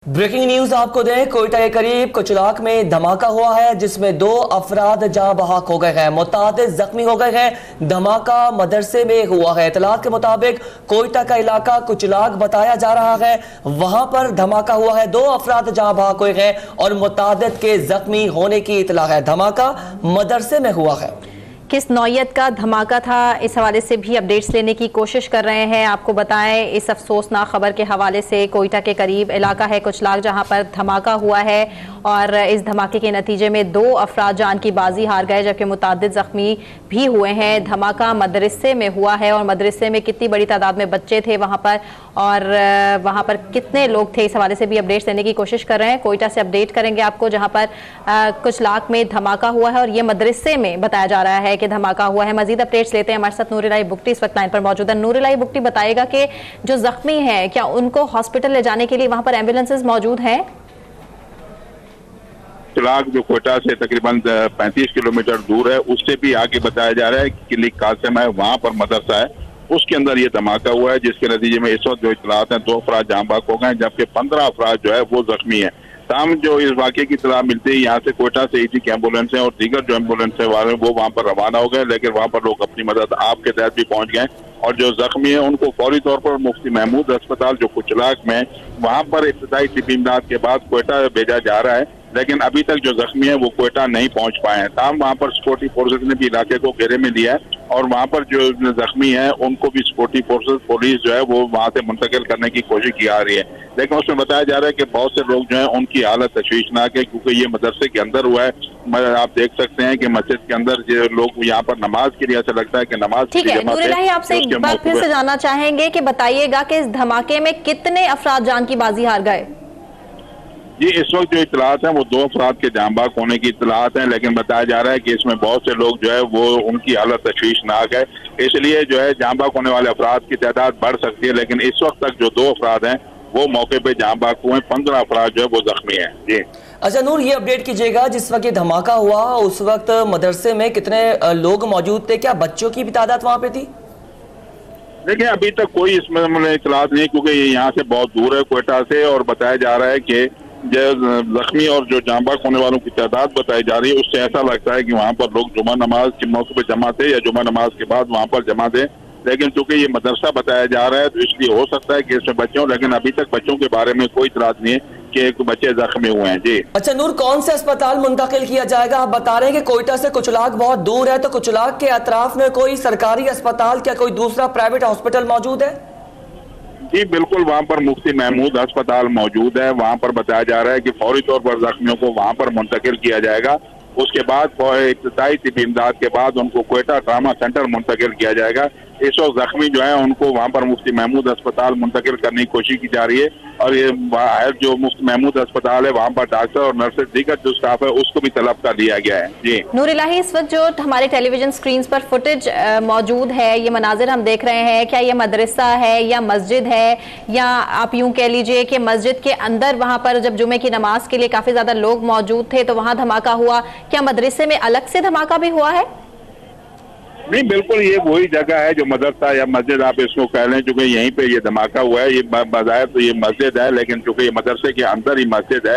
Breaking news آپ کو دیں، کوئٹہ کے قریب کچلاک میں دھماکہ ہوا ہے جس میں 2 افراد جاں بحق ہو گئے ہیں، متعدد زخمی ہو گئے ہیں۔ دھماکہ مدرسے میں ہوا ہے۔ اطلاعات کے مطابق کوئٹہ کا علاقہ کچلاک بتایا جا رہا ہے، وہاں پر دھماکہ ہوا ہے، 2 افراد جاں بحق ہوئے ہیں اور متعدد کے زخمی ہونے کی اطلاع ہے۔ دھماکہ مدرسے میں ہوا ہے۔ کس نوعیت کا دھماکہ تھا، اس حوالے سے بھی اپڈیٹس لینے کی کوشش کر رہے ہیں۔ آپ کو بتائیں اس افسوسناک خبر کے حوالے سے، کوئٹہ کے قریب علاقہ ہے کچلاک جہاں پر دھماکہ ہوا ہے اور اس دھماکے کے نتیجے میں 2 افراد جان کی بازی ہار گئے جبکہ متعدد زخمی بھی ہوئے ہیں۔ دھماکہ مدرسے میں ہوا ہے اور مدرسے میں کتنی بڑی تعداد میں بچے تھے وہاں پر اور وہاں پر کتنے لوگ تھے، اس حوالے سے بھی اپڈیٹس لینے کی کوشش کر رہے ہیں۔ کوئٹہ سے اپڈیٹ کریں گے آپ کو جہاں پر کچلاک میں دھماکہ ہوا ہے اور یہ مدرسے میں بتایا جا رہا ہے کہ دھماکہ ہوا ہے۔ مزید اپڈیٹس لیتے ہیں، ہمارے ساتھ نور الہی بگٹی اس وقت لائن پر موجود ہے۔ نور الہی بگٹی بتائے گا کہ جو زخمی ہیں کیا ان کو ہاسپٹل لے جانے کے لیے وہاں پر ایمبولینسز موجود ہیں؟ کچلاک جو کوئٹہ سے تقریباً 35 کلومیٹر دور ہے، اس سے بھی آگے بتایا جا رہا ہے کہ قلعہ قاسم ہے، وہاں پر مدرسہ ہے، اس کے اندر یہ دھماکہ ہوا ہے جس کے نتیجے میں اس وقت جو اطلاعات ہیں 2 افراد جاں بحق ہو گئے جبکہ 15 افراد جو ہے وہ زخمی ہیں۔ تاہم جو اس واقعے کی اطلاع ملتی ہے یہاں سے کوئٹہ سے ایجی کی ایمبولینس ہیں اور دیگر جو ایمبولینس والے وہ وہاں پر روانہ ہو گئے، لیکن وہاں پر لوگ اپنی مدد آپ کے تحت بھی پہنچ گئے اور جو زخمی ہیں ان کو فوری طور پر مفتی محمود ہسپتال جو کچلاک میں وہاں پر ابتدائی طبی امداد کے بعد کوئٹہ بھیجا جا رہا ہے، لیکن ابھی تک جو زخمی ہیں وہ کوئٹہ نہیں پہنچ پائے ہیں۔ تاہم وہاں پر سیکورٹی فورسز نے بھی علاقے کو گھیرے میں لیا ہے اور وہاں پر جو زخمی ہیں ان کو بھی سیکورٹی فورسز پولیس جو ہے وہ وہاں سے منتقل کرنے کی کوشش کی آ رہی ہے، لیکن اس میں بتایا جا رہا ہے کہ بہت سے لوگ جو ہیں ان کی حالت تشویشناک ہے کیونکہ یہ مدرسے کے اندر ہوا ہے۔ آپ دیکھ سکتے ہیں کہ مسجد کے اندر جو لوگ یہاں پر نماز کے لیے ایسا لگتا ہے کہ نماز ٹھیک ہے نور الہی، آپ سے ایک بار پھر سے جاننا چاہیں گے کہ بتائیے گا کہ اس دھماکے میں کتنے افراد جان کی بازی ہار گئے؟ جی اس وقت جو اطلاعات ہیں وہ 2 افراد کے جاں بحق ہونے کی اطلاعات ہیں، لیکن بتایا جا رہا ہے کہ اس میں بہت سے لوگ جو ہے وہ ان کی حالت تشویشناک ہے، اس لیے جو ہے جاں بحق ہونے والے افراد کی تعداد بڑھ سکتی ہے، لیکن اس وقت تک جو 2 افراد ہیں وہ موقع پہ جاں بحق ہوئے، 15 افراد جو ہے وہ زخمی ہیں۔ جی اچھا نور، یہ اپڈیٹ کیجئے گا جس وقت یہ دھماکہ ہوا اس وقت مدرسے میں کتنے لوگ موجود تھے، کیا بچوں کی بھی تعداد وہاں پہ تھی؟ دیکھیں ابھی تک کوئی اس میں اطلاعات نہیں کیونکہ یہ یہاں سے بہت دور ہے کوئٹہ سے، اور بتایا جا رہا ہے کہ جو زخمی اور جو جاں بحق ہونے والوں کی تعداد بتائی جا رہی ہے اس سے ایسا لگتا ہے کہ وہاں پر لوگ جمعہ نماز کے موقع پہ جمع تھے یا جمعہ نماز کے بعد وہاں پر جمع تھے، لیکن چونکہ یہ مدرسہ بتایا جا رہا ہے تو اس لیے ہو سکتا ہے کہ اس میں بچے ہوں، لیکن ابھی تک بچوں کے بارے میں کوئی اطلاعات نہیں ہے کہ ایک بچے زخمی ہوئے ہیں۔ جی اچھا نور، کون سے اسپتال منتقل کیا جائے گا؟ آپ بتا رہے ہیں کہ کوئٹہ سے کچلاک بہت دور ہے، تو کچلاک کے اطراف میں کوئی سرکاری اسپتال کیا کوئی دوسرا پرائیویٹ ہاسپٹل موجود ہے؟ جی بالکل، وہاں پر مفتی محمود ہسپتال موجود ہے، وہاں پر بتایا جا رہا ہے کہ فوری طور پر زخمیوں کو وہاں پر منتقل کیا جائے گا، اس کے بعد ابتدائی طبی امداد کے بعد ان کو کوئٹہ ٹراما سینٹر منتقل کیا جائے گا۔ اس وقت زخمی جو ہیں ان کو وہاں پر مفتی محمود ہسپتال منتقل کرنے کی کوشش کی جا رہی ہے اور یہ جو مفتی محمود ہسپتال ہے وہاں پر ڈاکٹر اور نرسز دیگر جو سٹاف ہے اس کو بھی طلب کر لیا گیا ہے۔ جی نور الہی، اس وقت جو ہمارے ٹیلی ویژن سکرینز پر فوٹیج موجود ہے، یہ مناظر ہم دیکھ رہے ہیں، کیا یہ مدرسہ ہے یا مسجد ہے، یا آپ یوں کہہ لیجئے کہ مسجد کے اندر وہاں پر جب جمعے کی نماز کے لیے کافی زیادہ لوگ موجود تھے تو وہاں دھماکہ ہوا، کیا مدرسے میں الگ سے دھماکہ بھی ہوا ہے؟ نہیں بالکل، یہ وہی جگہ ہے جو مدرسہ یا مسجد آپ اس کو کہہ لیں، چونکہ یہیں پہ یہ دھماکہ ہوا ہے۔ یہ بظاہر تو یہ مسجد ہے لیکن چونکہ یہ مدرسے کے اندر ہی مسجد ہے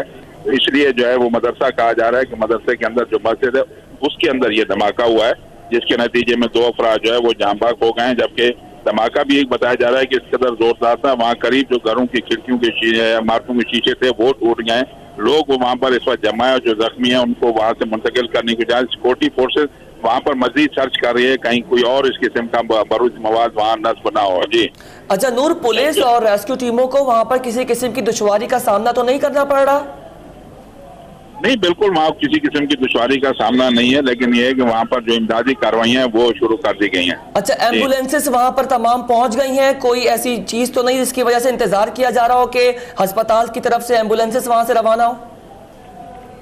اس لیے جو ہے وہ مدرسہ کہا جا رہا ہے کہ مدرسے کے اندر جو مسجد ہے اس کے اندر یہ دھماکہ ہوا ہے جس کے نتیجے میں 2 افراد جو ہے وہ جاں بحق ہو گئے ہیں، جبکہ دھماکہ بھی ایک بتایا جا رہا ہے کہ اس قدر زوردار تھا وہاں قریب جو گھروں کی کھڑکیوں کے عمارتوں کے شیشے تھے وہ ٹوٹ گئے ہیں۔ لوگ وہاں پر اس وقت جمع ہے اور جو زخمی ہیں ان کو وہاں سے منتقل کرنے کی بجائے سیکورٹی فورسز وہاں پر مزید سرچ کر رہی ہے کہیں کوئی اور اس قسم کا بارودی مواد وہاں نصب نہ ہو۔ جی اچھا نور، پولیس اور ریسکیو ٹیموں کو وہاں پر کسی قسم کی دشواری کا سامنا تو نہیں کرنا پڑ رہا؟ نہیں بالکل، وہاں کسی قسم کی دشواری کا سامنا نہیں ہے، لیکن یہ ہے کہ وہاں پر جو امدادی کارروائیاں ہیں وہ شروع کر دی گئی ہیں۔ اچھا، ایمبولینسز وہاں پر تمام پہنچ گئی ہیں؟ کوئی ایسی چیز تو نہیں جس کی وجہ سے انتظار کیا جا رہا ہو کہ ہسپتال کی طرف سے ایمبولینسز وہاں سے روانہ ہو؟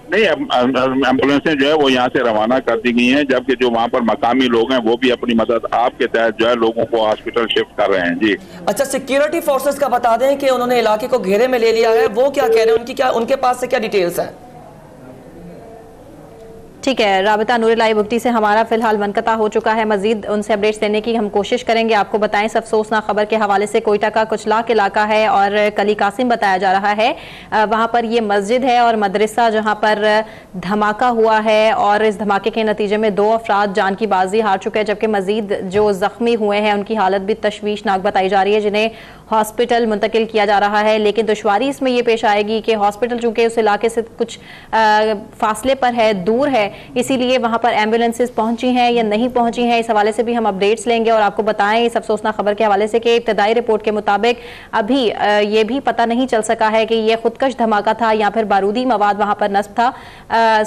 نہیں، ایمبولینسیں جو ہے وہ یہاں سے روانہ کر دی گئی ہیں، جبکہ جو وہاں پر مقامی لوگ ہیں وہ بھی اپنی مدد آپ کے تحت جو ہے لوگوں کو ہاسپٹل شفٹ کر رہے ہیں۔ جی اچھا، سیکیورٹی فورسز کا بتا دیں کہ انہوں نے علاقے کو گھیرے میں لے لیا ہے، وہ کیا کہہ رہے ہیں، ان کے پاس سے کیا ڈیٹیلز ہیں؟ ٹھیک ہے، رابطہ نور الہی بگٹی سے ہمارا فی الحال منقطع ہو چکا ہے، مزید ان سے اپڈیٹس دینے کی ہم کوشش کریں گے۔ آپ کو بتائیں اس افسوسناک خبر کے حوالے سے کوئٹہ کا کچلاک علاقہ ہے اور کلی قاسم بتایا جا رہا ہے، وہاں پر یہ مسجد ہے اور مدرسہ جہاں پر دھماکہ ہوا ہے، اور اس دھماکے کے نتیجے میں 2 افراد جان کی بازی ہار چکے ہیں، جبکہ مزید جو زخمی ہوئے ہیں ان کی حالت بھی تشویشناک بتائی جا رہی ہے، جنہیں ہاسپٹل منتقل کیا جا رہا ہے۔ لیکن دشواری اس میں یہ پیش آئے گی کہ ہاسپٹل چونکہ اس علاقے سے کچھ فاصلے پر ہے، دور ہے، اسی لیے وہاں پر ایمبولینسز پہنچی ہیں یا نہیں پہنچی ہیں، اس حوالے سے بھی ہم اپڈیٹس لیں گے اور آپ کو بتائیں اس افسوسناک خبر کے حوالے سے کہ ابتدائی رپورٹ کے مطابق ابھی یہ بھی پتہ نہیں چل سکا ہے کہ یہ خودکش دھماکہ تھا یا پھر بارودی مواد وہاں پر نصب تھا۔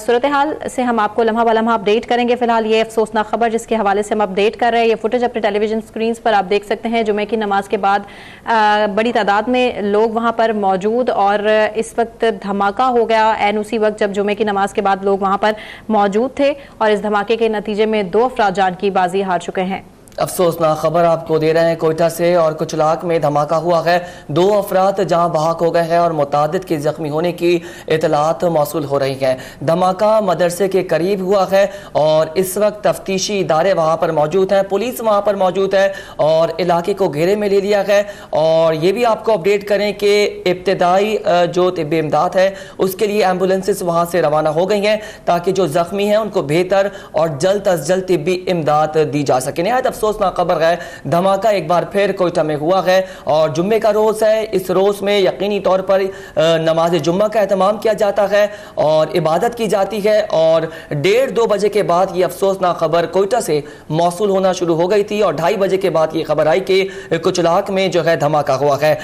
صورتحال سے ہم آپ کو لمحہ بلمحہ اپڈیٹ کریں گے۔ فی الحال یہ افسوسناک خبر جس کے حوالے سے ہم اپڈیٹ کر رہے ہیں، یہ فوٹیج اپنے ٹیلی ویژن سکرینز پر آپ دیکھ سکتے ہیں۔ جمعے کی نماز کے بعد بڑی تعداد میں لوگ وہاں پر موجود، اور اس وقت دھماکہ ہو گیا عین اسی وقت جب جمعے کی نماز کے بعد لوگ وہاں پر موجود تھے، اور اس دھماکے کے نتیجے میں 2 افراد جان کی بازی ہار چکے ہیں۔ افسوسناک خبر آپ کو دے رہے ہیں کوئٹہ سے، اور کچلاک میں دھماکہ ہوا ہے، 2 افراد جہاں بحق ہو گئے ہیں اور متعدد کے زخمی ہونے کی اطلاعات موصول ہو رہی ہیں۔ دھماکہ مدرسے کے قریب ہوا ہے اور اس وقت تفتیشی ادارے وہاں پر موجود ہیں، پولیس وہاں پر موجود ہے اور علاقے کو گھیرے میں لے لیا ہے۔ اور یہ بھی آپ کو اپڈیٹ کریں کہ ابتدائی جو طبی امداد ہے اس کے لیے ایمبولینسز وہاں سے روانہ ہو گئی ہیں تاکہ جو زخمی ہیں ان کو بہتر اور جلد از جلد طبی امداد دی جا سکے۔ نہایت افسوسناک خبر ہے، دھماکہ ایک بار پھر کوئٹہ میں ہوا ہے اور جمعے کا روز ہے، اس روز میں یقینی طور پر نماز جمعہ کا اہتمام کیا جاتا ہے اور عبادت کی جاتی ہے، اور 1:30-2 بجے کے بعد یہ افسوسناک خبر کوئٹہ سے موصول ہونا شروع ہو گئی تھی، اور 2:30 بجے کے بعد یہ خبر آئی کہ کچلاک میں جو ہے دھماکہ ہوا ہے۔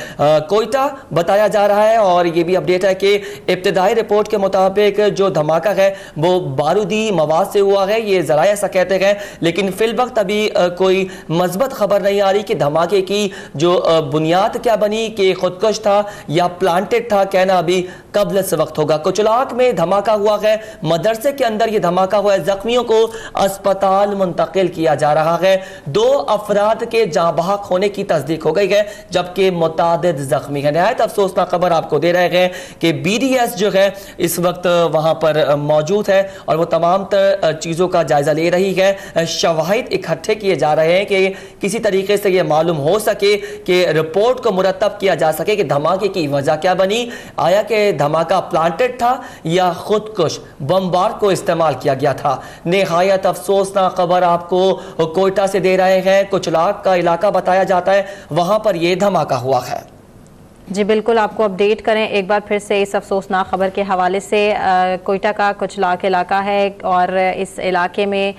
کوئٹہ بتایا جا رہا ہے، اور یہ بھی اپڈیٹ ہے کہ ابتدائی رپورٹ کے مطابق جو دھماکہ ہے وہ بارودی مواد سے ہوا ہے، یہ ذرائع ایسا کہتے ہیں، لیکن فی الوقت ابھی کوئی مثبت خبر نہیں آ رہی کہ دھماکے کی جو بنیاد کیا بنی، کہ خودکش تھا یا پلانٹڈ تھا، کہنا ابھی قبل اس وقت ہوگا۔ کچلاک میں دھماکہ ہوا ہے، مدرسے کے اندر یہ دھماکہ ہوا ہے، زخمیوں کو اسپتال منتقل کیا جا رہا ہے، 2 افراد کے جاں بحق ہونے کی تصدیق ہو گئی ہے جبکہ متعدد زخمی ہیں۔ نہایت افسوسناک خبر آپ کو دے رہے ہیں کہ BDS جو ہے اس وقت وہاں پر موجود ہے اور وہ تمام تر چیزوں کا جائزہ لے رہی ہے، شواہد اکٹھے کیے جا رہے ہیں کہ کسی طریقے سے یہ معلوم ہو سکے کہ رپورٹ کو مرتب کیا جا سکے کہ دھماکے کی وجہ کیا بنی، آیا کہ دھماکہ پلانٹڈ تھا یا خودکش بمبار کو استعمال کیا گیا تھا۔ نہایت افسوسناک خبر آپ کو کوئٹہ سے دے رہے ہیں، کچلاک کا علاقہ بتایا جاتا ہے، وہاں پر یہ دھماکہ ہوا ہے۔ جی بالکل، آپ کو اپڈیٹ کریں ایک بار پھر سے اس افسوسناک خبر کے حوالے سے۔ کوئٹہ کا کچلاک علاقہ ہے اور اس علاقے میں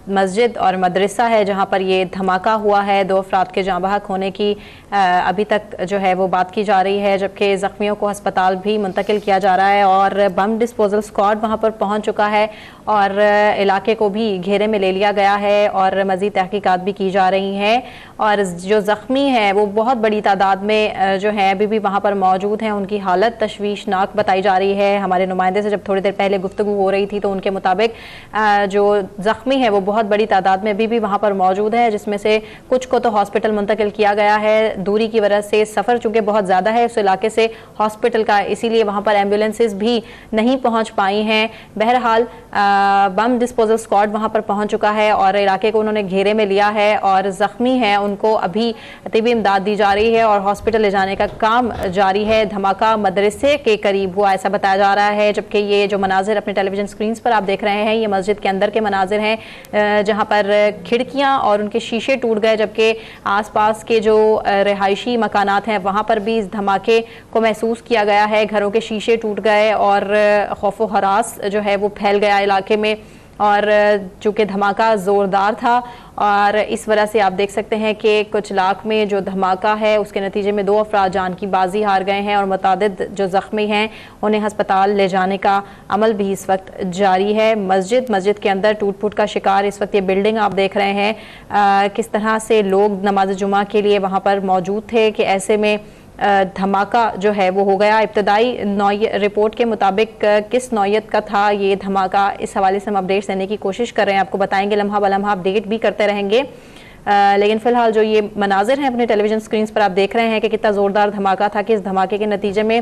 مسجد اور مدرسہ ہے جہاں پر یہ دھماکہ ہوا ہے، 2 افراد کے جاں بحق ہونے کی ابھی تک جو ہے وہ بات کی جا رہی ہے، جبکہ زخمیوں کو ہسپتال بھی منتقل کیا جا رہا ہے اور بم ڈسپوزل اسکواڈ وہاں پر پہنچ چکا ہے اور علاقے کو بھی گھیرے میں لے لیا گیا ہے اور مزید تحقیقات بھی کی جا رہی ہیں، اور جو زخمی ہیں وہ بہت بڑی تعداد میں جو ہیں ابھی بھی وہاں پر موجود ہیں، ان کی حالت تشویشناک بتائی جا رہی ہے۔ ہمارے نمائندے سے جب تھوڑی دیر پہلے گفتگو ہو رہی تھی تو ان کے مطابق جو زخمی ہیں وہ بہت بڑی تعداد میں ابھی بھی وہاں پر موجود ہے، جس میں سے کچھ کو تو ہاسپٹل منتقل کیا گیا ہے، دوری کی وجہ سے سفر چونکہ بہت زیادہ ہے اس علاقے سے ہاسپٹل کا، اسی لیے وہاں پر ایمبولینسز بھی نہیں پہنچ پائی ہیں۔ بہرحال بم ڈسپوزل اسکواڈ وہاں پر پہنچ چکا ہے اور علاقے کو انہوں نے گھیرے میں لیا ہے، اور زخمی ہیں ان کو ابھی طبی امداد دی جا رہی ہے اور ہاسپٹل لے جانے کا کام جاری ہے۔ دھماکہ مدرسے کے قریب ہوا ایسا بتایا جا رہا ہے، جبکہ یہ جو مناظر اپنے ٹیلی ویژن سکرینز پر آپ دیکھ رہے ہیں یہ مسجد کے اندر کے مناظر ہیں جہاں پر کھڑکیاں اور ان کے شیشے ٹوٹ گئے، جبکہ آس پاس کے جو رہائشی مکانات ہیں وہاں پر بھی اس دھماکے کو محسوس کیا گیا ہے، گھروں کے شیشے ٹوٹ گئے اور خوف و ہراس جو ہے وہ پھیل گیا علاقے میں، اور چونکہ دھماکہ زوردار تھا اور اس وجہ سے آپ دیکھ سکتے ہیں کہ کچلاک میں جو دھماکہ ہے اس کے نتیجے میں 2 افراد جان کی بازی ہار گئے ہیں اور متعدد جو زخمی ہیں انہیں ہسپتال لے جانے کا عمل بھی اس وقت جاری ہے۔ مسجد کے اندر ٹوٹ پھوٹ کا شکار اس وقت یہ بلڈنگ آپ دیکھ رہے ہیں، کس طرح سے لوگ نماز جمعہ کے لیے وہاں پر موجود تھے کہ ایسے میں دھماکہ جو ہے وہ ہو گیا۔ ابتدائی رپورٹ کے مطابق کس نوعیت کا تھا یہ دھماکہ، اس حوالے سے ہم اپڈیٹس دینے کی کوشش کر رہے ہیں، آپ کو بتائیں گے، لمحہ بلمحہ اپڈیٹ بھی کرتے رہیں گے۔ لیکن فی الحال جو یہ مناظر ہیں اپنے ٹیلی ویژن سکرینز پر آپ دیکھ رہے ہیں کہ کتنا زوردار دھماکہ تھا کہ اس دھماکے کے نتیجے میں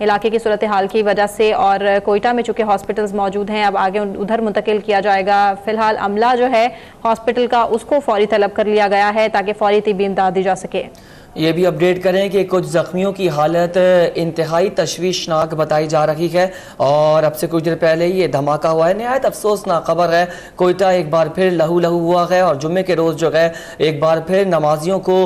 علاقے کی صورتحال کی وجہ سے، اور کوئٹہ میں چونکہ ہاسپٹلز موجود ہیں اب آگے ادھر منتقل کیا جائے گا۔ فی الحال عملہ جو ہے ہاسپٹل کا اس کو فوری طلب کر لیا گیا ہے تاکہ فوری طبی امداد دی جا سکے۔ یہ بھی اپڈیٹ کریں کہ کچھ زخمیوں کی حالت انتہائی تشویشناک بتائی جا رہی ہے، اور اب سے کچھ دیر پہلے یہ دھماکہ ہوا ہے۔ نہایت افسوسناک خبر ہے، کوئٹہ ایک بار پھر لہو لہو ہوا ہے، اور جمعے کے روز جو ہے ایک بار پھر نمازیوں کو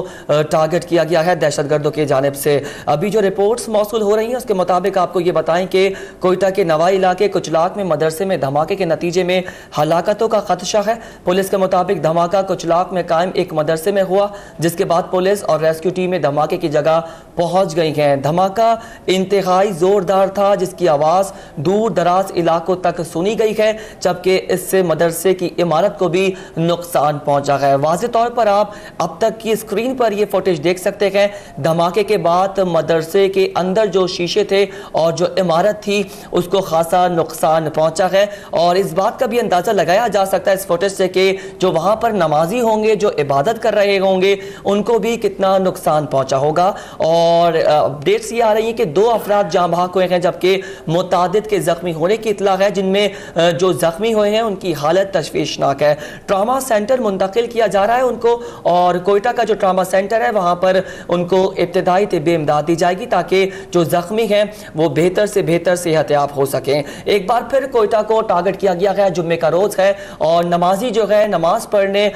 ٹارگٹ کیا گیا ہے دہشت گردوں کی جانب سے۔ ابھی جو رپورٹس موصول ہو رہی ہیں اس کے مطابق آپ کو یہ بتائیں کہ کوئٹہ کے نوائی علاقے کچلاک میں مدرسے میں دھماکے کے نتیجے میں ہلاکتوں کا خدشہ ہے۔ پولیس کے مطابق دھماکہ کچلاک میں قائم ایک مدرسے میں ہوا، جس کے بعد پولیس اور ریسکیو ٹیمیں دھماکے کی جگہ پہنچ گئی ہیں۔ دھماکہ انتہائی زوردار تھا، جس کی آواز دور دراز علاقوں تک سنی گئی ہے، جبکہ اس سے مدرسے کی عمارت کو بھی نقصان پہنچا ہے۔ واضح طور پر آپ اب تک کی اسکرین پر یہ فوٹیج دیکھ سکتے ہیں۔ دھماکے کے بعد مدرسے کے اندر جو شیشے تھے اور جو عمارت تھی اس کو خاصا نقصان پہنچا ہے، اور اس بات کا بھی اندازہ لگایا جا سکتا ہے اس فوٹیج سے کہ جو وہاں پر نمازی ہوں گے، جو عبادت کر رہے ہوں گے، ان کو بھی کتنا نقصان پہنچا ہوگا۔ اور اپڈیٹس یہ آ رہی ہیں کہ 2 افراد جاں بحق ہوئے ہیں، جبکہ متعدد کے زخمی ہونے کی اطلاع ہے، جن میں جو زخمی ہوئے ہیں ان کی حالت تشویشناک ہے۔ ٹراما سینٹر منتقل کیا جا رہا ہے ان کو، اور کوئٹہ کا جو ٹراما سینٹر ہے وہاں پر ان کو ابتدائی طبی امداد دی جائے گی تاکہ جو زخمی ہیں وہ بہتر سے بہتر صحت یاب ہو سکیں۔ ایک بار پھر کوئٹہ کو ٹارگٹ کیا گیا ہے، جمعے کا روز ہے اور نمازی جو ہے نماز پڑھنے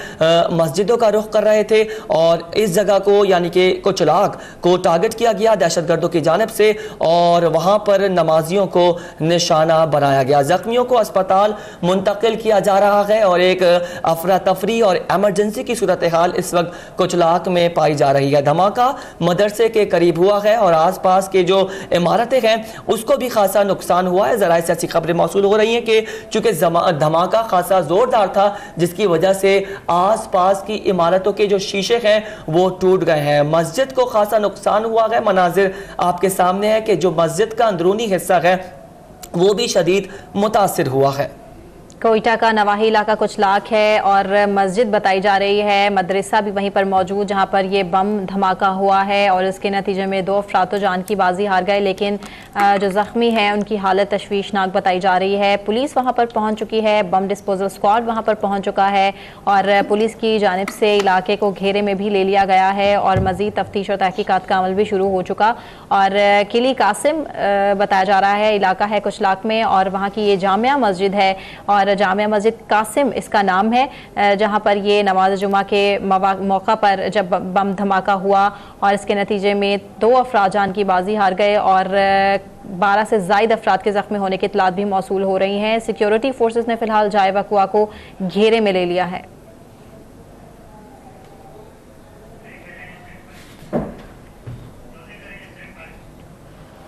مسجدوں کا رخ کر رہے تھے، اور اس جگہ کو یعنی کہ کچلاک کو ٹارگٹ کیا گیا دہشت گردوں کی جانب سے، اور وہاں پر نمازیوں کو نشانہ بنایا گیا۔ زخمیوں کو اسپتال منتقل کیا جا رہا ہے، اور ایک افراتفری اور ایمرجنسی کی صورتحال اس وقت کچلاک میں پائی جا رہی ہے۔ دھماکہ مدرسے کے قریب ہوا ہے اور آس پاس کے جو عمارتیں ہیں اس کو بھی خاصا نقصان ہوا ہے۔ ذرائع سے ایسی خبریں موصول ہو رہی ہیں کہ چونکہ دھماکہ خاصا زوردار تھا، جس کی وجہ سے آس پاس کی عمارتوں کے جو شیشے ہیں وہ ٹوٹ گئے ہیں۔ مسجد کو خاصا نقصان ہوا ہے۔ مناظر آپ کے سامنے ہے کہ جو مسجد کا اندرونی حصہ ہے وہ بھی شدید متاثر ہوا ہے۔ کوئٹہ کا نواحی علاقہ کچلاک ہے اور مسجد بتائی جا رہی ہے، مدرسہ بھی وہیں پر موجود جہاں پر یہ بم دھماکہ ہوا ہے، اور اس کے نتیجے میں 2 افراد تو جان کی بازی ہار گئے، لیکن جو زخمی ہیں ان کی حالت تشویشناک بتائی جا رہی ہے۔ پولیس وہاں پر پہنچ چکی ہے، بم ڈسپوزل اسکواڈ وہاں پر پہنچ چکا ہے، اور پولیس کی جانب سے علاقے کو گھیرے میں بھی لے لیا گیا ہے، اور مزید تفتیش اور تحقیقات کا عمل بھی شروع ہو چکا۔ اور قلعہ قاسم بتایا جا رہا ہے علاقہ ہے کچلاک میں، اور وہاں کی یہ جامعہ مسجد ہے، اور جامعہ مسجد قاسم اس کا نام ہے، جہاں پر یہ نماز جمعہ کے موقع پر جب بم دھماکہ ہوا اور اس کے نتیجے میں 2 افراد جان کی بازی ہار گئے، اور 12 سے زائد افراد کے زخمی ہونے کی اطلاعات بھی موصول ہو رہی ہیں۔ سیکیورٹی فورسز نے فی الحال جائے وقوع کو گھیرے میں لے لیا ہے۔